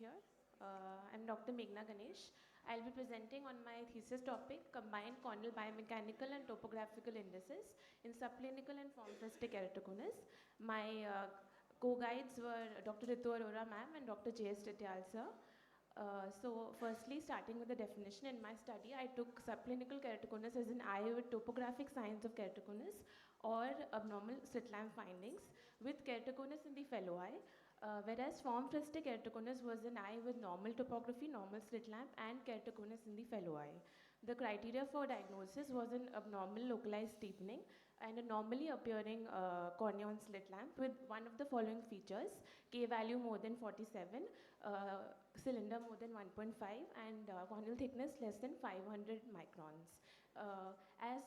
here. I'm Dr. Meghna Ganesh. I'll be presenting on my thesis topic, Combined Corneal Biomechanical and Topographical Indices in Subclinical and Formalistic Keratoconus. My co-guides were Dr. Ritu Arora ma'am and Dr. J.S. Tityal sir. So firstly, starting with the definition, in my study, I took subclinical keratoconus as an eye with topographic signs of keratoconus or abnormal slit lamp findings with keratoconus in the fellow eye, whereas form-fristic keratoconus was an eye with normal topography, normal slit lamp, and keratoconus in the fellow eye. The criteria for diagnosis was an abnormal localized steepening and a normally appearing cornea on slit lamp with one of the following features: K value more than 47, cylinder more than 1.5, and corneal thickness less than 500 microns. As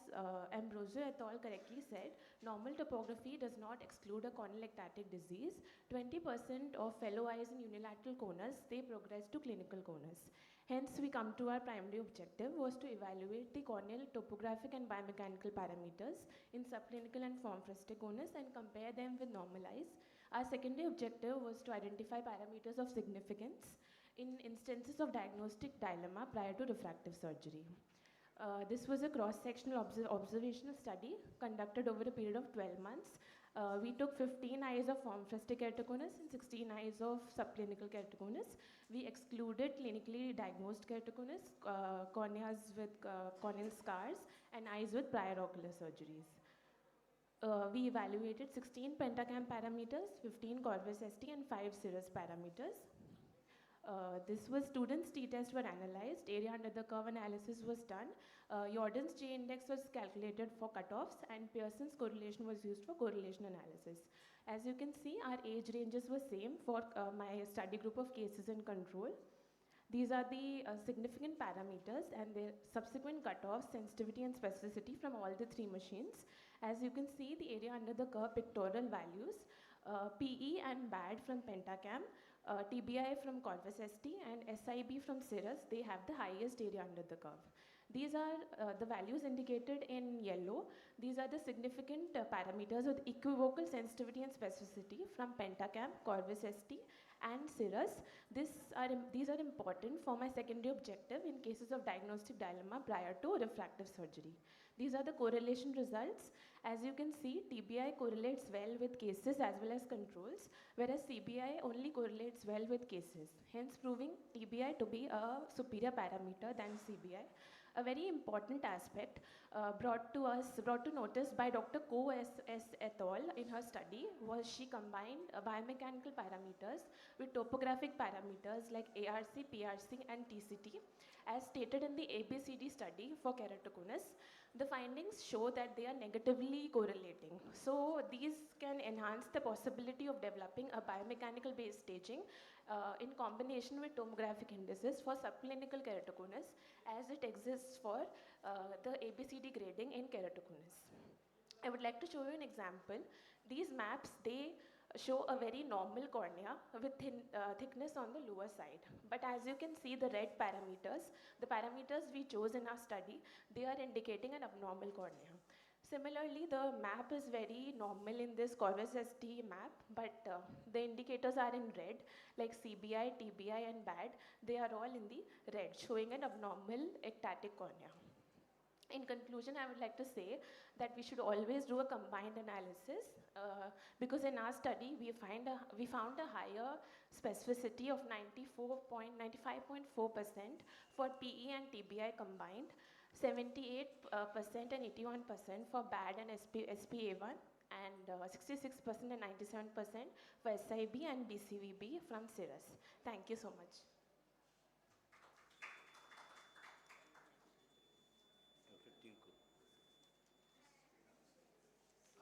Ambrosio et al. Correctly said, normal topography does not exclude a corneal ectatic disease. 20% of fellow eyes in unilateral conus, they progress to clinical conus. Hence, we come to our primary objective was to evaluate the corneal topographic and biomechanical parameters in subclinical and form-fristic conus and compare them with normal eyes. Our secondary objective was to identify parameters of significance in instances of diagnostic dilemma prior to refractive surgery. This was a cross-sectional observational study conducted over a period of 12 months. We took 15 eyes of form-fristic keratoconus and 16 eyes of subclinical keratoconus. We excluded clinically diagnosed keratoconus, corneas with corneal scars, and eyes with prior ocular surgeries. We evaluated 16 pentacam parameters, 15 Corvus ST, and 5 Cirrus parameters. This was students' t-tests were analyzed, area under the curve analysis was done, Jordan's J-index was calculated for cutoffs, and Pearson's correlation was used for correlation analysis. As you can see, our age ranges were same for my study group of cases and control. These are the significant parameters and their subsequent cutoffs, sensitivity and specificity from all the three machines. As you can see, the area under the curve pictorial values, PE and BAD from Pentacam, TBI from Corvus ST, and SIB from Cirrus, they have the highest area under the curve. These are the values indicated in yellow. These are the significant parameters with equivocal sensitivity and specificity from Pentacam, Corvus ST, and Cirrus. These are important for my secondary objective in cases of diagnostic dilemma prior to refractive surgery. These are the correlation results. As you can see, TBI correlates well with cases as well as controls, whereas CBI only correlates well with cases, hence proving TBI to be a superior parameter than CBI. A very important aspect brought to notice by Dr. Ko S. et al. In her study was she combined biomechanical parameters with topographic parameters like ARC, PRC, and TCT, as stated in the ABCD study for keratoconus. The findings show that they are negatively correlating. So these can enhance the possibility of developing a biomechanical based staging in combination with tomographic indices for subclinical keratoconus as it exists for the ABCD grading in keratoconus. I would like to show you an example. These maps, they show a very normal cornea with thickness on the lower side. But as you can see, the red parameters, the parameters we chose in our study, they are indicating an abnormal cornea. Similarly, the map is very normal in this Corvus ST map, but the indicators are in red, like CBI, TBI, and BAD. They are all in the red, showing an abnormal ectatic cornea. In conclusion, I would like to say that we should always do a combined analysis because in our study we found a higher specificity of 95.4% for PE and TBI combined, 78% and 81% for BAD and SPA1, and 66% and 97% for SIB and BCVB from Cirrus. Thank you so much.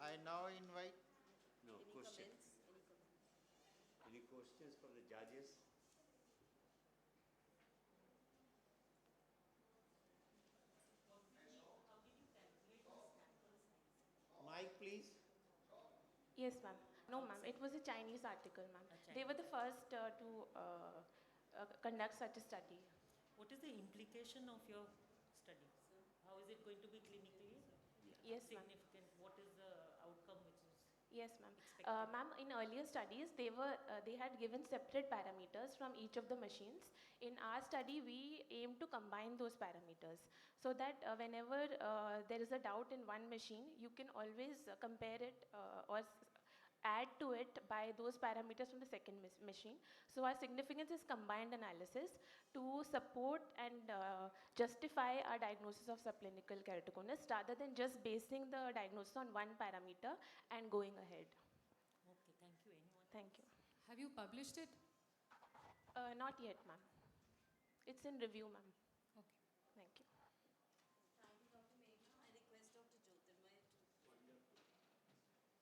I now invite. No questions. Any questions for the judges? Mike, please. Yes, ma'am. No, ma'am. It was a Chinese article, ma'am. They were the first to conduct such a study. What is the implication of your study? How is it going to be clinically yes, significant? What is the outcome which is Yes, ma'am. expected? Ma'am, in earlier studies, they had given separate parameters from each of the machines. In our study, we aim to combine those parameters so that whenever there is a doubt in one machine, you can always compare it or add to it by those parameters from the second machine. So our significance is combined analysis to support and justify our diagnosis of subclinical keratoconus rather than just basing the diagnosis on one parameter and going ahead. Okay, thank you. Anyone? Thank you. Have you published it? Not yet, ma'am. It's in review, ma'am.